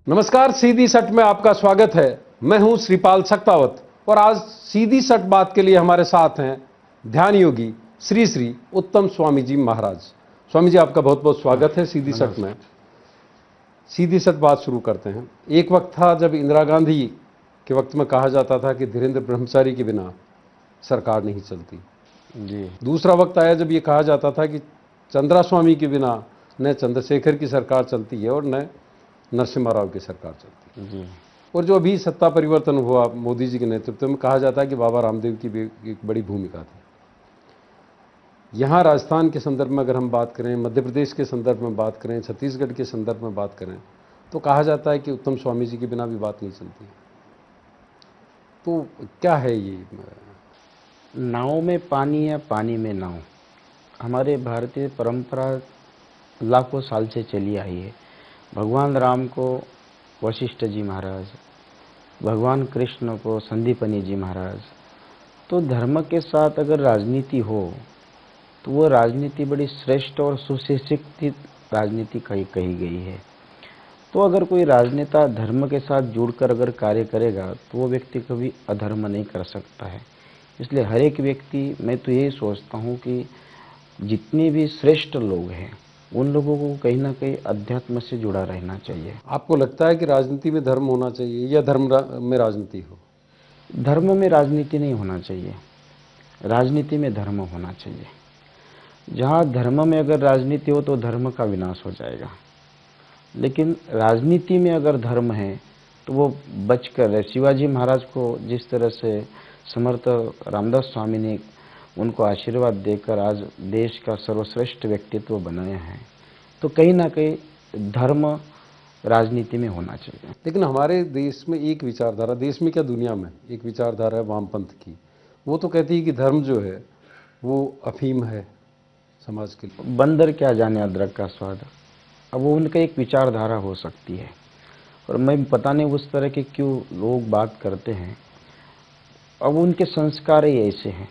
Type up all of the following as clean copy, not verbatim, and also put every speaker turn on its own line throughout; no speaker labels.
नमस्कार, सीधी सट में आपका स्वागत है। मैं हूं श्रीपाल सक्तावत और आज सीधी सट बात के लिए हमारे साथ हैं ध्यान योगी श्री श्री उत्तम स्वामी जी महाराज। स्वामी जी, आपका बहुत बहुत स्वागत है सीधी सट में। सीधी सट बात शुरू करते हैं। एक वक्त था जब इंदिरा गांधी के वक्त में कहा जाता था कि धीरेन्द्र ब्रह्मचारी के बिना सरकार नहीं चलती
जी।
दूसरा वक्त आया जब ये कहा जाता था कि चंद्रा स्वामी के बिना न चंद्रशेखर की सरकार चलती है और न नरसिम्हा राव की सरकार चलती है।
जी।
और जो अभी सत्ता परिवर्तन हुआ मोदी जी के नेतृत्व में, कहा जाता है कि बाबा रामदेव की भी एक बड़ी भूमिका थी। यहाँ राजस्थान के संदर्भ में अगर हम बात करें, मध्य प्रदेश के संदर्भ में बात करें, छत्तीसगढ़ के संदर्भ में बात करें, तो कहा जाता है कि उत्तम स्वामी जी के बिना भी बात नहीं चलती। तो क्या है ये?
नाव में पानी या पानी में नाव, हमारे भारतीय परंपरा लाखों साल से चली आई है। भगवान राम को वशिष्ठ जी महाराज, भगवान कृष्ण को संदीपनी जी महाराज। तो धर्म के साथ अगर राजनीति हो तो वो राजनीति बड़ी श्रेष्ठ और सुशिक्षित राजनीति कही गई है। तो अगर कोई राजनेता धर्म के साथ जुड़कर अगर कार्य करेगा तो वो व्यक्ति कभी अधर्म नहीं कर सकता है। इसलिए हर एक व्यक्ति, मैं तो यही सोचता हूँ कि जितने भी श्रेष्ठ लोग हैं उन लोगों को कहीं ना कहीं अध्यात्म से जुड़ा रहना चाहिए।
आपको लगता है कि राजनीति में धर्म होना चाहिए या धर्म में राजनीति हो?
धर्म में राजनीति नहीं होना चाहिए, राजनीति में धर्म होना चाहिए। जहाँ धर्म में अगर राजनीति हो तो धर्म का विनाश हो जाएगा, लेकिन राजनीति में अगर धर्म है तो वो बचकर है। शिवाजी महाराज को जिस तरह से समर्थ रामदास स्वामी ने उनको आशीर्वाद देकर आज देश का सर्वश्रेष्ठ व्यक्तित्व बनाया है, तो कहीं ना कहीं धर्म राजनीति में होना चाहिए।
लेकिन हमारे देश में एक विचारधारा, देश में क्या दुनिया में एक विचारधारा है वामपंथ की। वो तो कहती है कि धर्म जो है वो अफीम है समाज के लिए।
बंदर क्या जाने अदरक का स्वाद। अब वो उनका एक विचारधारा हो सकती है, और मैं पता नहीं उस तरह के क्यों लोग बात करते हैं। अब उनके संस्कार ही ऐसे हैं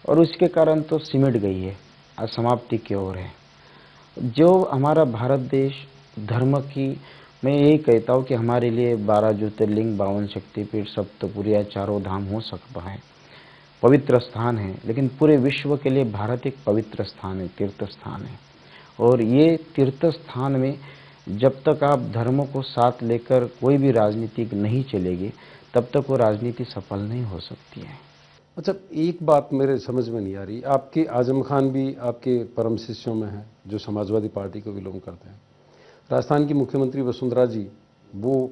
और उसके कारण तो सिमट गई है, आज समाप्ति की ओर है। जो हमारा भारत देश धर्म की, मैं यही कहता हूँ कि हमारे लिए 12 ज्योतिर्लिंग, 52 शक्तिपीठ, सप्तपुरिया, चारों धाम हो सकता है, पवित्र स्थान है, लेकिन पूरे विश्व के लिए भारत एक पवित्र स्थान है, तीर्थ स्थान है। और ये तीर्थ स्थान में जब तक आप धर्म को साथ लेकर कोई भी राजनीति नहीं चलेगी, तब तक वो राजनीति सफल नहीं हो सकती है।
अच्छा, एक बात मेरे समझ में नहीं आ रही। आपके आजम खान भी आपके परम शिष्यों में हैं, जो समाजवादी पार्टी को बिलोंग करते हैं। राजस्थान की मुख्यमंत्री वसुंधरा जी, वो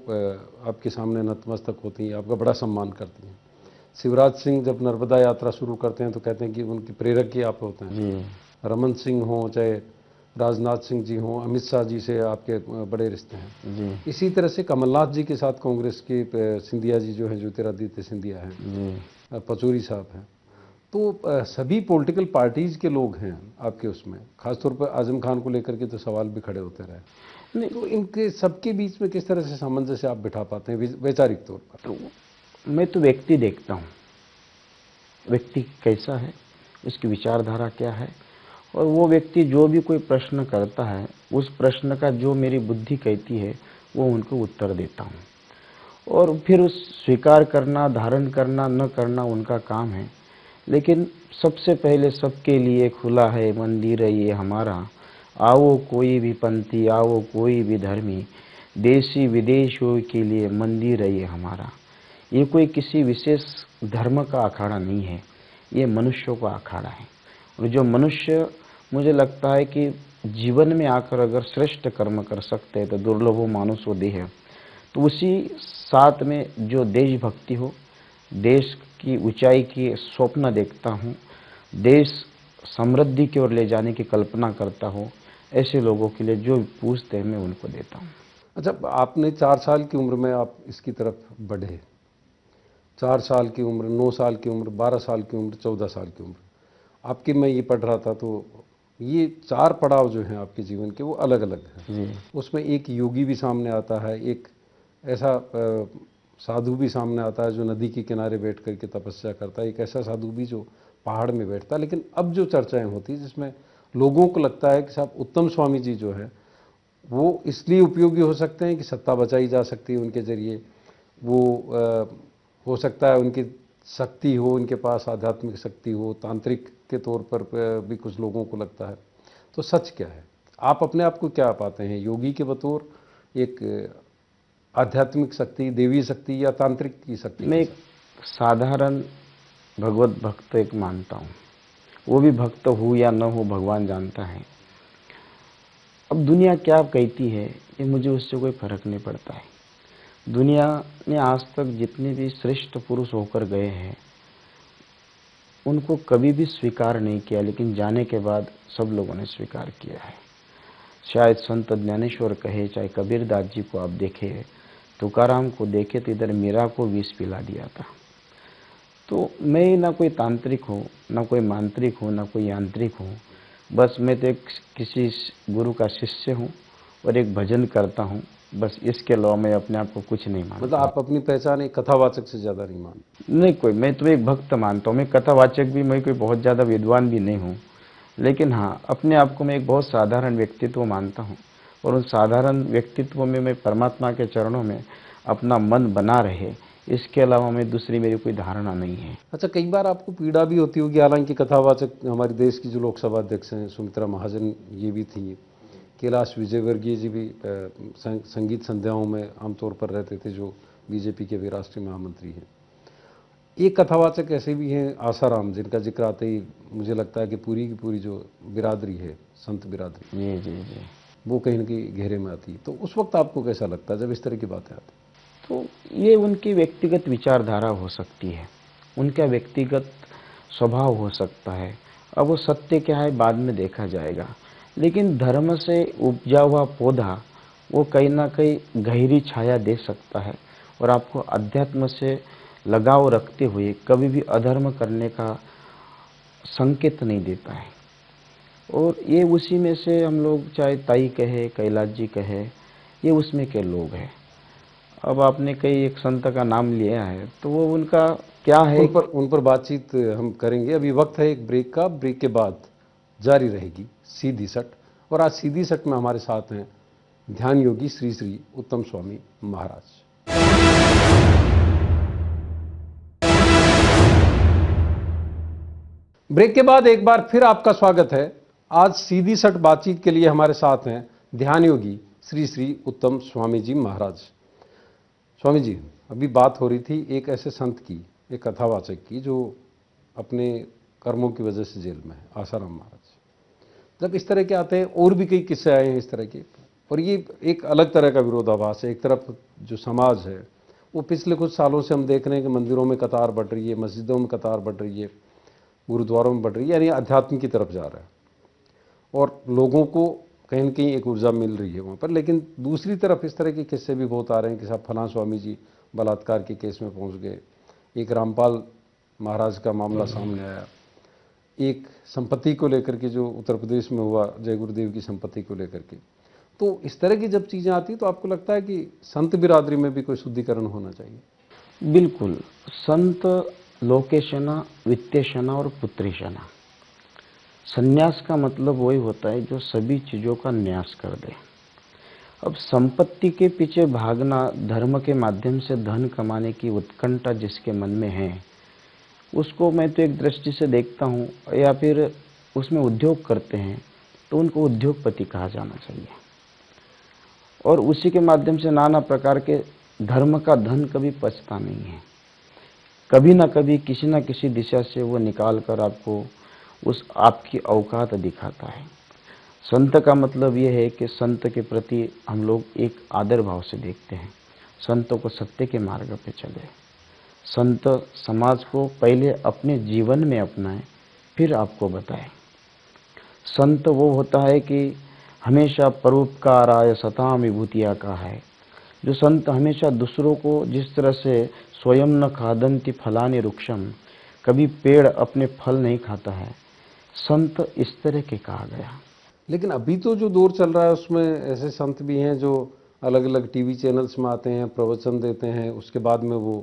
आपके सामने नतमस्तक होती हैं, आपका बड़ा सम्मान करती हैं। शिवराज सिंह जब नर्मदा यात्रा शुरू करते हैं तो कहते हैं कि उनकी प्रेरक ही आप होते हैं। रमन सिंह हों, चाहे राजनाथ सिंह जी हों, अमित शाह जी से आपके बड़े रिश्ते हैं
जी।
इसी तरह से कमलनाथ जी के साथ कांग्रेस के सिंधिया जी जो हैं, ज्योतिरादित्य सिंधिया हैं, पचौरी साहब हैं। तो सभी पॉलिटिकल पार्टीज के लोग हैं आपके उसमें। खासतौर पर आजम खान को लेकर के तो सवाल भी खड़े होते रहे। तो इनके सबके बीच में किस तरह से सामंजस्य आप बिठा पाते हैं वैचारिक तौर पर?
तो मैं तो व्यक्ति देखता हूँ, व्यक्ति कैसा है, उसकी विचारधारा क्या है, और वो व्यक्ति जो भी कोई प्रश्न करता है उस प्रश्न का जो मेरी बुद्धि कहती है वो उनको उत्तर देता हूँ, और फिर उस स्वीकार करना, धारण करना, न करना उनका काम है। लेकिन सबसे पहले सबके लिए खुला है मंदिर ये हमारा, आओ कोई भी पंथी, आओ कोई भी धर्मी, देशी विदेशियों के लिए मंदिर ये हमारा। ये कोई किसी विशेष धर्म का अखाड़ा नहीं है, ये मनुष्यों का अखाड़ा है। और जो मनुष्य, मुझे लगता है कि जीवन में आकर अगर श्रेष्ठ कर्म कर सकते हैं तो दुर्लभो मानुषो देह, तो उसी साथ में जो देशभक्ति हो, देश की ऊंचाई की स्वप्न देखता हूँ, देश समृद्धि की ओर ले जाने की कल्पना करता हूँ, ऐसे लोगों के लिए जो पूछते हैं मैं उनको देता हूँ।
अच्छा, आपने 4 साल की उम्र में आप इसकी तरफ बढ़े। 4 साल की उम्र, 9 साल की उम्र, 12 साल की उम्र, 14 साल की उम्र आपकी। मैं ये पढ़ रहा था तो ये 4 पड़ाव जो हैं आपके जीवन के वो अलग अलग हैं। उसमें एक योगी भी सामने आता है, एक ऐसा साधु भी सामने आता है जो नदी के किनारे बैठ करके तपस्या करता है, एक ऐसा साधु भी जो पहाड़ में बैठता है। लेकिन अब जो चर्चाएं होती जिसमें लोगों को लगता है कि साहब उत्तम स्वामी जी जो है वो इसलिए उपयोगी हो सकते हैं कि सत्ता बचाई जा सकती है उनके जरिए, वो हो सकता है उनकी शक्ति हो, उनके पास आध्यात्मिक शक्ति हो, तांत्रिक के तौर पर भी कुछ लोगों को लगता है। तो सच क्या है? आप अपने आप को क्या पाते हैं, योगी के बतौर, एक आध्यात्मिक शक्ति, देवी शक्ति, या तांत्रिक की शक्ति
मैं
के
एक
साथ?
साधारण भगवत भक्त एक मानता हूँ। वो भी भक्त हो या न हो भगवान जानता है। अब दुनिया क्या कहती है ये मुझे उससे कोई फर्क नहीं पड़ता है। दुनिया ने आज तक जितने भी श्रेष्ठ पुरुष होकर गए हैं उनको कभी भी स्वीकार नहीं किया, लेकिन जाने के बाद सब लोगों ने स्वीकार किया है। शायद संत ज्ञानेश्वर कहे, चाहे कबीरदास जी को आप देखें, तुकाराम को देखे तो इधर मीरा को विष पिला दिया था। तो मैं ना कोई तांत्रिक हूँ, ना कोई मांत्रिक हूँ, ना कोई यांत्रिक हूँ। बस मैं तो एक किसी गुरु का शिष्य हूँ और एक भजन करता हूँ। बस इसके अलावा मैं अपने आप को कुछ नहीं
मतलब
मानता।
आप अपनी पहचान एक कथावाचक से ज़्यादा नहीं मानते?
नहीं कोई, मैं तो एक भक्त मानता हूँ। मैं कथावाचक भी, मैं कोई बहुत ज़्यादा विद्वान भी नहीं हूँ, लेकिन हाँ अपने आप को मैं एक बहुत साधारण व्यक्तित्व मानता हूँ। और उन साधारण व्यक्तित्व में मैं परमात्मा के चरणों में अपना मन बना रहे, इसके अलावा मैं दूसरी मेरी कोई धारणा नहीं है।
अच्छा, कई बार आपको पीड़ा भी होती होगी, हालांकि कथावाचक हमारे देश की जो लोकसभा अध्यक्ष हैं सुमित्रा महाजन, ये भी थी, कैलाश विजयवर्गीय जी भी संगीत संध्याओं में आमतौर पर रहते थे, जो बीजेपी के भी राष्ट्रीय महामंत्री हैं। एक कथावाचक ऐसे भी हैं आसाराम, जिनका जिक्र आते ही मुझे लगता है कि पूरी की पूरी जो बिरादरी है, संत बिरादरी,
जी जी जी।
वो कहीं न कहीं घेरे में आती है। तो उस वक्त आपको कैसा लगता है जब इस तरह की बातें आती?
तो ये उनकी व्यक्तिगत विचारधारा हो सकती है, उनका व्यक्तिगत स्वभाव हो सकता है। अब वो सत्य क्या है बाद में देखा जाएगा, लेकिन धर्म से उपजा हुआ पौधा वो कहीं ना कहीं गहरी छाया दे सकता है और आपको अध्यात्म से लगाव रखते हुए कभी भी अधर्म करने का संकेत नहीं देता है। और ये उसी में से हम लोग, चाहे ताई कहे, कैलाश जी कहे, ये उसमें के लोग हैं। अब आपने कई एक संत का नाम लिया है, तो वो उनका क्या है।
उन पर बातचीत हम करेंगे। अभी वक्त है एक ब्रेक का, ब्रेक के बाद जारी रहेगी सीधी सट। और आज सीधी सट में हमारे साथ हैं ध्यान योगी श्री श्री उत्तम स्वामी महाराज। ब्रेक के बाद एक बार फिर आपका स्वागत है। आज सीधी सट बातचीत के लिए हमारे साथ हैं ध्यान योगी श्री श्री उत्तम स्वामी जी महाराज। स्वामी जी, अभी बात हो रही थी एक ऐसे संत की, एक कथावाचक की, जो अपने कर्मों की वजह से जेल में है, आसाराम महाराज। जब इस तरह के आते हैं, और भी कई किस्से आए हैं इस तरह के, और ये एक अलग तरह का विरोधाभास है। एक तरफ जो समाज है वो पिछले कुछ सालों से हम देख रहे हैं कि मंदिरों में कतार बढ़ रही है, मस्जिदों में कतार बढ़ रही है, गुरुद्वारों में बढ़ रही है, यानी अध्यात्म की तरफ जा रहा है और लोगों को कहीं न कहीं एक ऊर्जा मिल रही है वहाँ पर। लेकिन दूसरी तरफ इस तरह के किस्से भी बहुत आ रहे हैं कि साहब फलां स्वामी जी बलात्कार के केस में पहुँच गए, एक रामपाल महाराज का मामला सामने आया, एक संपत्ति को लेकर के जो उत्तर प्रदेश में हुआ, जय गुरुदेव की संपत्ति को लेकर के। तो इस तरह की जब चीज़ें आती तो आपको लगता है कि संत बिरादरी में भी कोई शुद्धिकरण होना चाहिए?
बिल्कुल। संत लोकेशना, वित्तेशना और पुत्रेशना। संन्यास का मतलब वही होता है जो सभी चीज़ों का न्यास कर दे। अब संपत्ति के पीछे भागना, धर्म के माध्यम से धन कमाने की उत्कंठा जिसके मन में है, उसको मैं तो एक दृष्टि से देखता हूँ, या फिर उसमें उद्योग करते हैं तो उनको उद्योगपति कहा जाना चाहिए। और उसी के माध्यम से नाना प्रकार के धर्म का धन कभी पचता नहीं है। कभी ना कभी किसी न किसी दिशा से वो निकाल कर आपको उस आपकी औकात दिखाता है। संत का मतलब ये है कि संत के प्रति हम लोग एक आदर भाव से देखते हैं, संतों को सत्य के मार्ग पे चले। संत समाज को पहले अपने जीवन में अपनाए, फिर आपको बताए। संत वो होता है कि हमेशा परोपकाराय सताम विभूतिया का है, जो संत हमेशा दूसरों को, जिस तरह से स्वयं न खादंति फलानि वृक्षम, कभी पेड़ अपने फल नहीं खाता है, संत इस तरह के कहा गया।
लेकिन अभी तो जो दौर चल रहा है उसमें ऐसे संत भी हैं जो अलग अलग टीवी चैनल्स में आते हैं, प्रवचन देते हैं, उसके बाद में वो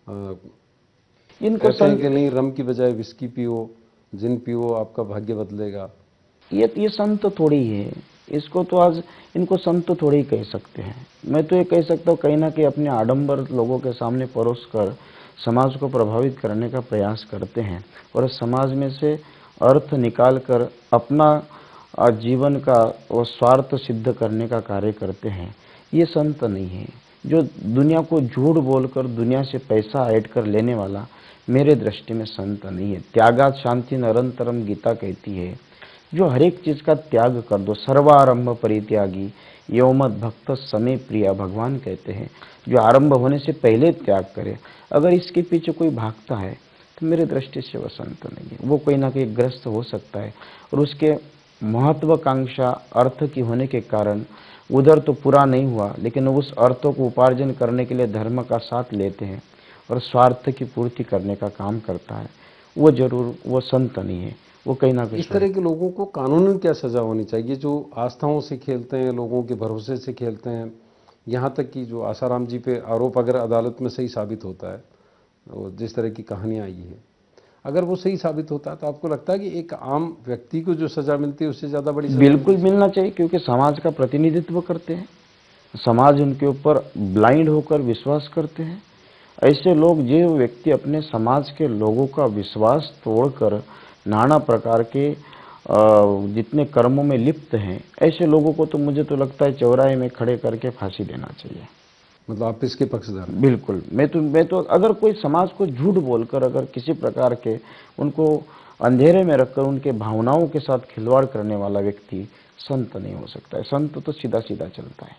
इनको
कहते हैं
संत,
कि नहीं, रम की बजाय विस्की पियो, जिन पियो, आपका भाग्य बदलेगा।
ये संत थोड़ी है। इसको तो आज इनको संत थोड़ी कह सकते हैं। मैं तो ये कह सकता हूँ कहीं ना कहीं अपने आडंबर लोगों के सामने परोस कर समाज को प्रभावित करने का प्रयास करते हैं और समाज में से अर्थ निकाल कर अपना जीवन का वो स्वार्थ सिद्ध करने का कार्य करते हैं। ये संत नहीं है। जो दुनिया को झूठ बोलकर दुनिया से पैसा ऐड कर लेने वाला मेरे दृष्टि में संत नहीं है। त्यागात शांति निरंतरम गीता कहती है। जो हर एक चीज का त्याग कर दो, सर्वारंभ परित्यागी यौमद भक्त समय प्रिया, भगवान कहते हैं जो आरंभ होने से पहले त्याग करे, अगर इसके पीछे कोई भागता है तो मेरे दृष्टि से वह संत नहीं है। वो कहीं ना कहीं ग्रस्त हो सकता है और उसके महत्वाकांक्षा अर्थ की होने के कारण उधर तो पूरा नहीं हुआ, लेकिन उस अर्थों को उपार्जन करने के लिए धर्म का साथ लेते हैं और स्वार्थ की पूर्ति करने का काम करता है, वो जरूर वो संत नहीं है। वो कहीं ना कहीं
इस तरह के लोगों को कानूनन क्या सजा होनी चाहिए जो आस्थाओं से खेलते हैं, लोगों के भरोसे से खेलते हैं? यहाँ तक कि जो आसाराम जी पे आरोप अगर अदालत में सही साबित होता है, और जिस तरह की कहानियाँ आई है, अगर वो सही साबित होता है तो आपको लगता है कि एक आम व्यक्ति को जो सजा मिलती है उससे ज़्यादा बड़ी सजा
बिल्कुल मिलना चाहिए, क्योंकि समाज का प्रतिनिधित्व करते हैं, समाज उनके ऊपर ब्लाइंड होकर विश्वास करते हैं। ऐसे लोग, जो व्यक्ति अपने समाज के लोगों का विश्वास तोड़कर नाना प्रकार के जितने कर्मों में लिप्त हैं, ऐसे लोगों को तो मुझे तो लगता है चौराहे में खड़े करके फांसी देना चाहिए।
मतलब आप इसके पक्षधर हैं?
बिल्कुल। मैं तो अगर कोई समाज को झूठ बोलकर अगर किसी प्रकार के उनको अंधेरे में रखकर उनके भावनाओं के साथ खिलवाड़ करने वाला व्यक्ति संत नहीं हो सकता है। संत तो सीधा सीधा चलता है।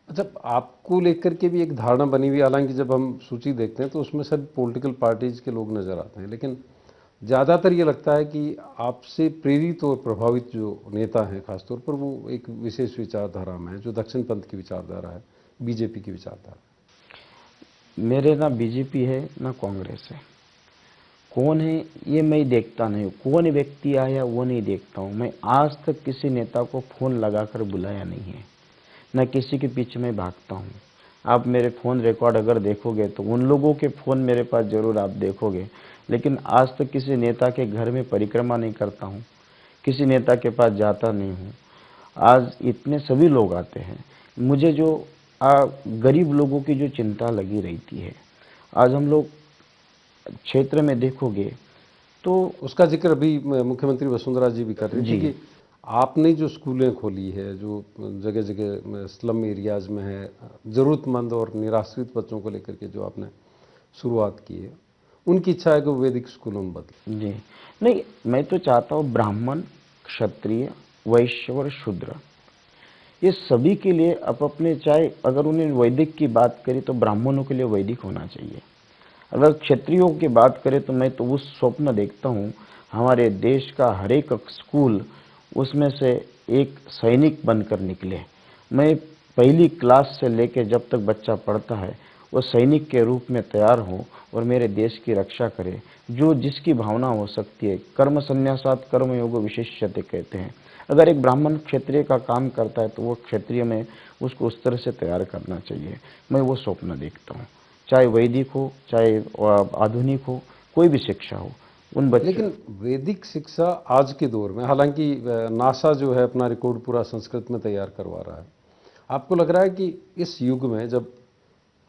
अच्छा, आपको लेकर के भी एक धारणा बनी हुई, हालांकि जब हम सूची देखते हैं तो उसमें सब पॉलिटिकल पार्टीज के लोग नजर आते हैं, लेकिन ज़्यादातर ये लगता है कि आपसे प्रेरित और प्रभावित जो नेता हैं खासतौर पर, वो एक विशेष विचारधारा में है जो दक्षिण पंथ की विचारधारा है, बीजेपी की विचारधारा।
मेरे ना बीजेपी है ना कांग्रेस है। कौन है ये मैं देखता नहीं हूँ, कौन व्यक्ति आया वो नहीं देखता हूँ। मैं आज तक किसी नेता को फोन लगाकर बुलाया नहीं है, न किसी के पीछे मैं भागता हूँ। आप मेरे फ़ोन रिकॉर्ड अगर देखोगे तो उन लोगों के फ़ोन मेरे पास ज़रूर आप देखोगे, लेकिन आज तक किसी नेता के घर में परिक्रमा नहीं करता हूँ, किसी नेता के पास जाता नहीं हूँ। आज इतने सभी लोग आते हैं, मुझे जो गरीब लोगों की जो चिंता लगी रहती है, आज हम लोग क्षेत्र में देखोगे तो
उसका जिक्र अभी मुख्यमंत्री वसुंधरा जी भी कर रही थी
जी
कि आपने जो स्कूलें खोली है, जो जगह जगह स्लम एरियाज में है, ज़रूरतमंद और निराश्रित बच्चों को लेकर के जो आपने शुरुआत की है, उनकी इच्छा है कि वो वैदिक स्कूलों में बदले।
जी नहीं, मैं तो चाहता हूँ ब्राह्मण, क्षत्रिय, वैश्य और शूद्र, ये सभी के लिए अब अपने, चाहे अगर उन्हें वैदिक की बात करें तो ब्राह्मणों के लिए वैदिक होना चाहिए। अगर क्षत्रियों की बात करें तो मैं तो उस स्वप्न देखता हूँ हमारे देश का हर एक स्कूल उसमें से एक सैनिक बनकर निकले। मैं पहली क्लास से लेकर जब तक बच्चा पढ़ता है वो सैनिक के रूप में तैयार हो और मेरे देश की रक्षा करे। जो जिसकी भावना हो सकती है, कर्म संन्यासात कर्मयोग विशेष्यते कहते हैं। अगर एक ब्राह्मण क्षत्रिय का काम करता है तो वो क्षत्रिय में उसको उस तरह से तैयार करना चाहिए। मैं वो स्वप्न देखता हूँ, चाहे वैदिक हो चाहे आधुनिक हो, कोई भी शिक्षा हो उन बच्चों।
लेकिन वैदिक शिक्षा आज के दौर में, हालांकि नासा जो है अपना रिकॉर्ड पूरा संस्कृत में तैयार करवा रहा है, आपको लग रहा है कि इस युग में जब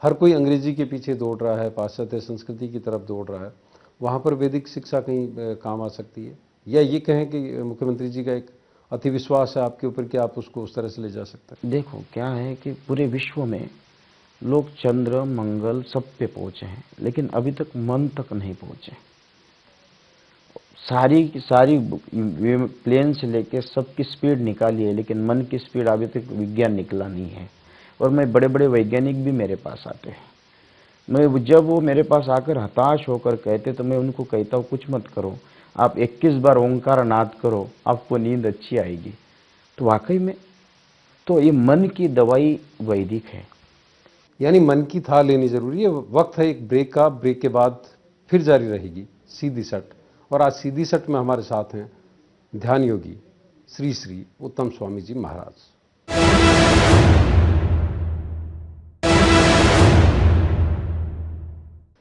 हर कोई अंग्रेजी के पीछे दौड़ रहा है, पाश्चात्य संस्कृति की तरफ दौड़ रहा है, वहाँ पर वैदिक शिक्षा कहीं काम आ सकती है? या ये कहें कि मुख्यमंत्री जी का एक अति विश्वास है आपके ऊपर कि आप उसको उस तरह से ले जा सकते हैं?
देखो क्या है कि पूरे विश्व में लोग चंद्र मंगल सब पे पहुंचे हैं, लेकिन अभी तक मन तक नहीं पहुंचे। सारी की सारी प्लेन से लेके सबकी स्पीड निकाली है, लेकिन मन की स्पीड अभी तक विज्ञान निकला नहीं है। और मैं बड़े बड़े वैज्ञानिक भी मेरे पास आते हैं, मैं जब वो मेरे पास आकर हताश होकर कहते तो मैं उनको कहता हूँ कुछ मत करो, आप 21 बार ओंकार नाद करो, आपको नींद अच्छी आएगी। तो वाकई में तो ये मन की दवाई वैदिक है।
यानी मन की था लेनी जरूरी है, वक्त है एक ब्रेक का, ब्रेक के बाद फिर जारी रहेगी सीधी सट। और आज सीधी सट में हमारे साथ हैं ध्यान योगी श्री श्री उत्तम स्वामी जी महाराज।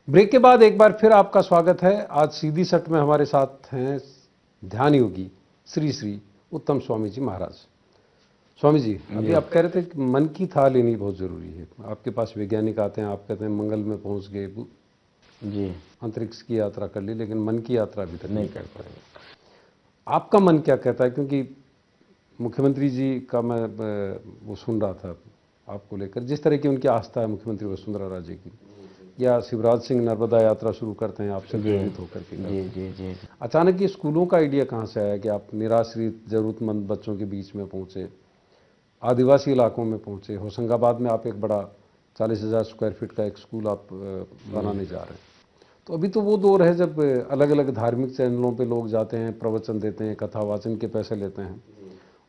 ब्रेक के बाद एक बार फिर आपका स्वागत है। आज सीधी सट में हमारे साथ हैं ध्यान योगी श्री श्री उत्तम स्वामी जी महाराज। स्वामी जी, अभी आप कह रहे थे कि मन की थाह लेनी बहुत जरूरी है। आपके पास वैज्ञानिक आते हैं, आप कहते हैं मंगल में पहुंच गए,
जी
अंतरिक्ष की यात्रा कर ली, लेकिन मन की यात्रा अभी तक
नहीं
नहीं
कर
कर पाए।
पाए।
आपका मन क्या कहता है? क्योंकि मुख्यमंत्री जी का मैं वो सुन रहा था आपको लेकर, जिस तरह की उनकी आस्था है मुख्यमंत्री वसुंधरा राजे की, या शिवराज सिंह नर्मदा यात्रा शुरू करते हैं आपसे
जी
प्रेरित होकर के करते
जी
हैं।
जी जी
अचानक ये स्कूलों का आइडिया कहाँ से आया कि आप निराश्रित जरूरतमंद बच्चों के बीच में पहुंचे, आदिवासी इलाकों में पहुंचे? होशंगाबाद में आप एक बड़ा 40,000 स्क्वायर फीट का एक स्कूल आप बनाने जा रहे हैं। तो अभी तो वो दौर है जब अलग अलग धार्मिक चैनलों पे लोग जाते हैं, प्रवचन देते हैं, कथा वाचन के पैसे लेते हैं,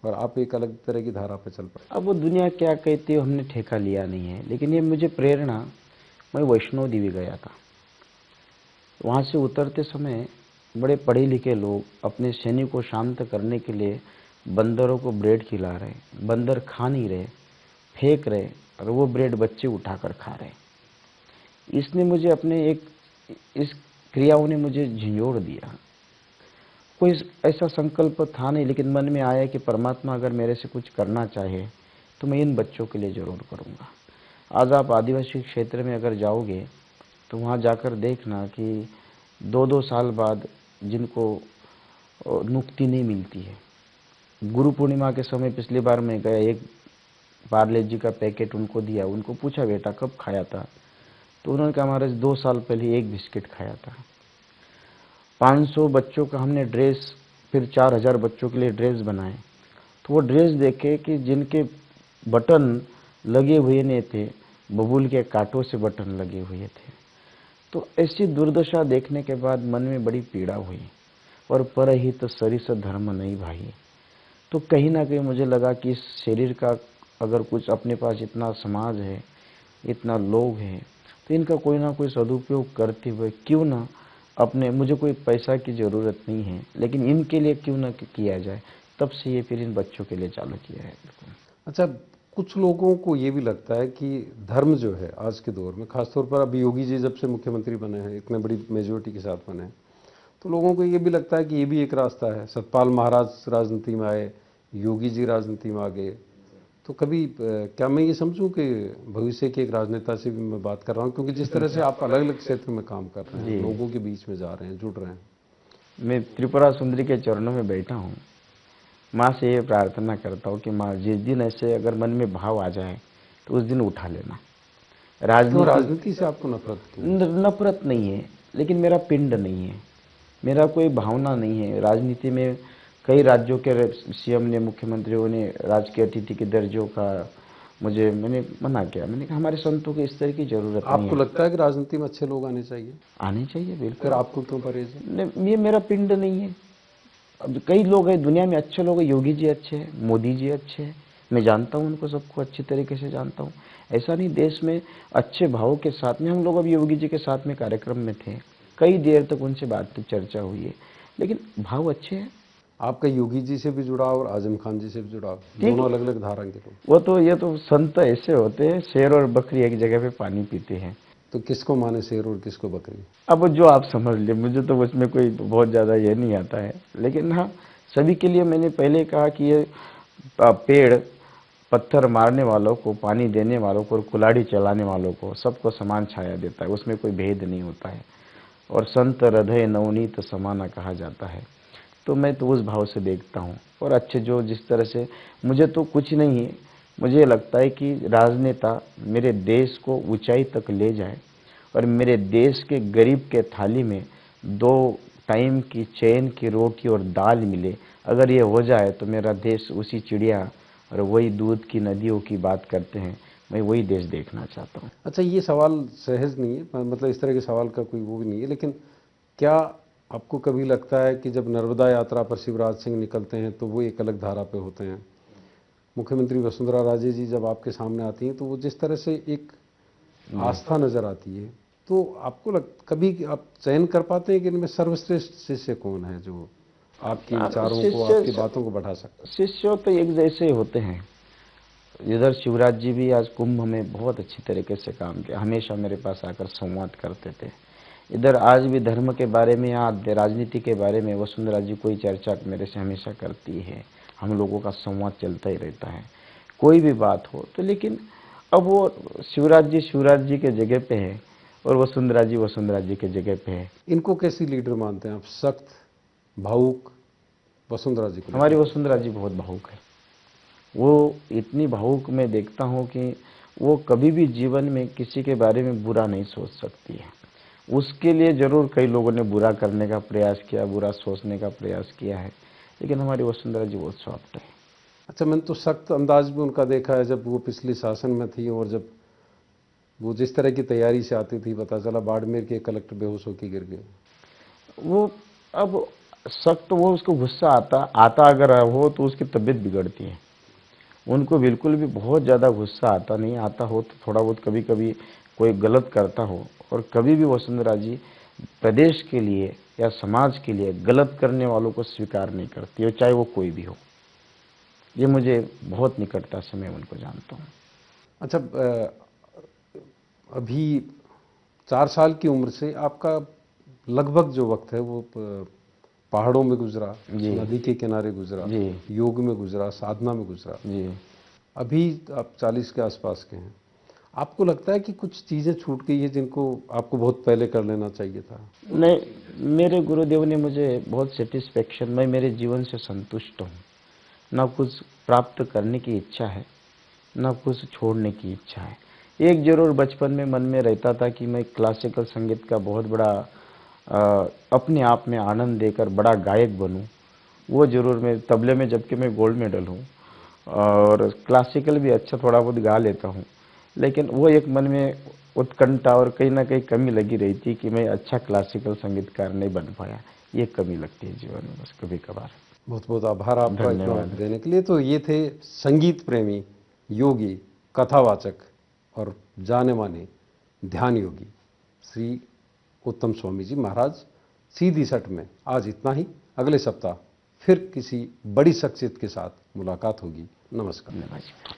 और आप एक अलग तरह की धारा पे चल पड़े।
अब वो दुनिया क्या कहती है हमने ठेका लिया नहीं है, लेकिन ये मुझे प्रेरणा, मैं वैष्णो देवी गया था। वहाँ से उतरते समय बड़े पढ़े लिखे लोग अपने सैनिक को शांत करने के लिए बंदरों को ब्रेड खिला रहे, बंदर खा नहीं रहे, फेंक रहे, और वो ब्रेड बच्चे उठाकर खा रहे। इसने मुझे अपने एक इस क्रियाओं ने मुझे झंझोड़ दिया। कोई ऐसा संकल्प था नहीं, लेकिन मन में आया कि परमात्मा अगर मेरे से कुछ करना चाहे तो मैं इन बच्चों के लिए जरूर करूँगा। आज आप आदिवासी क्षेत्र में अगर जाओगे तो वहाँ जाकर देखना कि 2-2 साल बाद जिनको मुक्ति नहीं मिलती है। गुरु पूर्णिमा के समय पिछली बार मैं गया, एक पार्ले जी का पैकेट उनको दिया, उनको पूछा बेटा कब खाया था, तो उन्होंने कहा महाराज 2 साल पहले एक बिस्किट खाया था। 500 बच्चों का हमने ड्रेस, फिर 4000 बच्चों के लिए ड्रेस बनाए, तो वो ड्रेस देखे कि जिनके बटन लगे हुए नहीं थे, बबूल के कांटों से बटन लगे हुए थे। तो ऐसी दुर्दशा देखने के बाद मन में बड़ी पीड़ा हुई, और परहित सरिस धर्म नहीं भाई। तो कहीं ना कहीं मुझे लगा कि इस शरीर का अगर कुछ अपने पास इतना समाज है, इतना लोग हैं, तो इनका कोई ना कोई सदुपयोग करते हुए क्यों ना अपने, मुझे कोई पैसा की ज़रूरत नहीं है, लेकिन इनके लिए क्यों ना किया जाए। तब से ये फिर इन बच्चों के लिए चालू किया है।
अच्छा, कुछ लोगों को ये भी लगता है कि धर्म जो है आज के दौर में, खासतौर पर अभी योगी जी जब से मुख्यमंत्री बने हैं, इतने बड़ी मेजोरिटी के साथ बने हैं, तो लोगों को ये भी लगता है कि ये भी एक रास्ता है। सतपाल महाराज राजनीति में आए, योगी जी राजनीति में आ गए, तो कभी क्या मैं ये समझूं कि भविष्य के एक राजनेता से भी मैं बात कर रहा हूं? क्योंकि जिस तरह से आप अलग अलग क्षेत्र में काम कर रहे हैं,
जी,
लोगों के बीच में जा रहे हैं, जुड़ रहे हैं।
मैं त्रिपुरा सुंदरी के चरणों में बैठा हूँ। माँ से ये प्रार्थना करता हूँ कि माँ जिस दिन ऐसे अगर मन में भाव आ जाए तो उस दिन उठा लेना।
क्यों
राजनीति
राजनीति से आपको नफरत क्यों?
नफरत नहीं है, लेकिन मेरा पिंड नहीं है, मेरा कोई भावना नहीं है। राजनीति में कई राज्यों के सीएम ने, मुख्यमंत्रियों ने राजकीय अतिथि के दर्जों का मैंने मना किया। मैंने कहा हमारे संतों की इस तरह की जरूरत नहीं
आपको
है।
लगता है कि राजनीति में अच्छे लोग आने चाहिए?
आने चाहिए
फिर
बिल्कुल।
आपको क्यों परहेज है?
ये मेरा पिंड नहीं है। अब कई लोग हैं दुनिया में, अच्छे लोग हैं, योगी जी अच्छे हैं, मोदी जी अच्छे हैं, मैं जानता हूँ उनको, सबको अच्छी तरीके से जानता हूँ। ऐसा नहीं, देश में अच्छे भावों के साथ में हम लोग अब योगी जी के साथ में कार्यक्रम में थे, कई देर तक उनसे बात चर्चा हुई है, लेकिन भाव अच्छे हैं।
आपका योगी जी से भी जुड़ाव और आजम खान जी से भी जुड़ाव,
ठीक
दोनों
है,
अलग अलग धारा के लोग।
वो तो ये तो संत ऐसे होते हैं, शेर और बकरी एक जगह पे पानी पीते हैं।
तो किसको माने, शेर और किसको बकरी?
अब जो आप समझ लिए, मुझे तो उसमें कोई बहुत ज़्यादा ये नहीं आता है, लेकिन हाँ सभी के लिए मैंने पहले कहा कि ये पेड़ पत्थर मारने वालों को, पानी देने वालों को और कुल्हाड़ी चलाने वालों को, सबको समान छाया देता है, उसमें कोई भेद नहीं होता है। और संत हृदय नवनीत समाना कहा जाता है। तो मैं तो उस भाव से देखता हूँ। और अच्छे जो जिस तरह से, मुझे तो कुछ नहीं है, मुझे लगता है कि राजनेता मेरे देश को ऊंचाई तक ले जाए और मेरे देश के गरीब के थाली में 2 टाइम की चैन की रोटी और दाल मिले, अगर ये हो जाए तो मेरा देश उसी चिड़िया और वही दूध की नदियों की बात करते हैं, मैं वही देश देखना चाहता हूँ।
अच्छा, ये सवाल सहज नहीं है, मतलब इस तरह के सवाल का कोई वो भी नहीं है, लेकिन क्या आपको कभी लगता है कि जब नर्मदा यात्रा पर शिवराज सिंह निकलते हैं तो वो एक अलग धारा पे होते हैं, मुख्यमंत्री वसुंधरा राजे जी जब आपके सामने आती हैं तो वो जिस तरह से एक आस्था नजर आती है, तो आपको कभी आप चयन कर पाते हैं कि इनमें सर्वश्रेष्ठ शिष्य कौन है जो आपके विचारों को, आपकी बातों को बढ़ा सकता है?
शिष्य तो एक जैसे ही होते हैं। इधर शिवराज जी भी आज कुंभ में बहुत अच्छी तरीके से काम किया, हमेशा मेरे पास आकर संवाद करते थे। इधर आज भी धर्म के बारे में या राजनीति के बारे में वसुंधरा जी कोई चर्चा मेरे से हमेशा करती है, हम लोगों का संवाद चलता ही रहता है। कोई भी बात हो तो। लेकिन अब वो शिवराज जी के जगह पे है और वसुंधरा जी के जगह पे है।
इनको कैसी लीडर मानते हैं आप? सख्त, भावुक, वसुंधरा जी को
हमारी
लेकर?
वसुंधरा जी बहुत भावुक है। वो इतनी भावुक मैं देखता हूँ कि वो कभी भी जीवन में किसी के बारे में बुरा नहीं सोच सकती है। उसके लिए जरूर कई लोगों ने बुरा करने का प्रयास किया, बुरा सोचने का प्रयास किया है, लेकिन हमारी वसुंधरा जी बहुत सॉफ्ट है।
अच्छा, मैंने तो सख्त अंदाज में उनका देखा है जब वो पिछले शासन में थी, और जब वो जिस तरह की तैयारी से आती थी, पता चला बाड़मेर के कलेक्टर बेहोश होकर गिर गए।
वो अब सख्त, वो उसको गुस्सा आता अगर हो तो उसकी तबीयत बिगड़ती है। उनको बिल्कुल भी बहुत ज़्यादा गुस्सा आता नहीं, आता हो तो थोड़ा बहुत कभी कभी कोई गलत करता हो, और कभी भी वसुंधरा जी प्रदेश के लिए या समाज के लिए गलत करने वालों को स्वीकार नहीं करती है, चाहे वो कोई भी हो। ये मुझे बहुत निकटता से मैं उनको जानता हूँ।
अच्छा, अभी 4 साल की उम्र से आपका लगभग जो वक्त है वो पहाड़ों में गुजरा,
जी
नदी के किनारे गुजरा,
जी
योग में गुजरा, साधना में गुजरा।
जी।
अभी आप 40 के आसपास के हैं। आपको लगता है कि कुछ चीज़ें छूट गई है जिनको आपको बहुत पहले कर लेना चाहिए था?
नहीं, मेरे गुरुदेव ने मुझे बहुत सेटिस्फेक्शन, मैं मेरे जीवन से संतुष्ट हूँ। ना कुछ प्राप्त करने की इच्छा है, ना कुछ छोड़ने की इच्छा है। एक जरूर बचपन में मन में रहता था कि मैं क्लासिकल संगीत का बहुत बड़ा अपने आप में आनंद देकर बड़ा गायक बनूं। वो जरूर, मैं तबले में जबकि मैं गोल्ड मेडल हूँ और क्लासिकल भी अच्छा थोड़ा बहुत गा लेता हूँ, लेकिन वो एक मन में उत्कंठा और कहीं ना कहीं कमी लगी रही थी कि मैं अच्छा क्लासिकल संगीतकार नहीं बन पाया। ये कमी लगती है जीवन में बस कभी कभार।
बहुत बहुत आभार आपका इतना वक्त
धन्यवाद।
देने के लिए। तो ये थे संगीत प्रेमी, योगी, कथावाचक और जाने माने ध्यान योगी श्री उत्तम स्वामी जी महाराज। सीधी सट में आज इतना ही। अगले सप्ताह फिर किसी बड़ी शख्सियत के साथ मुलाकात होगी। नमस्कार।
धन्यवाद।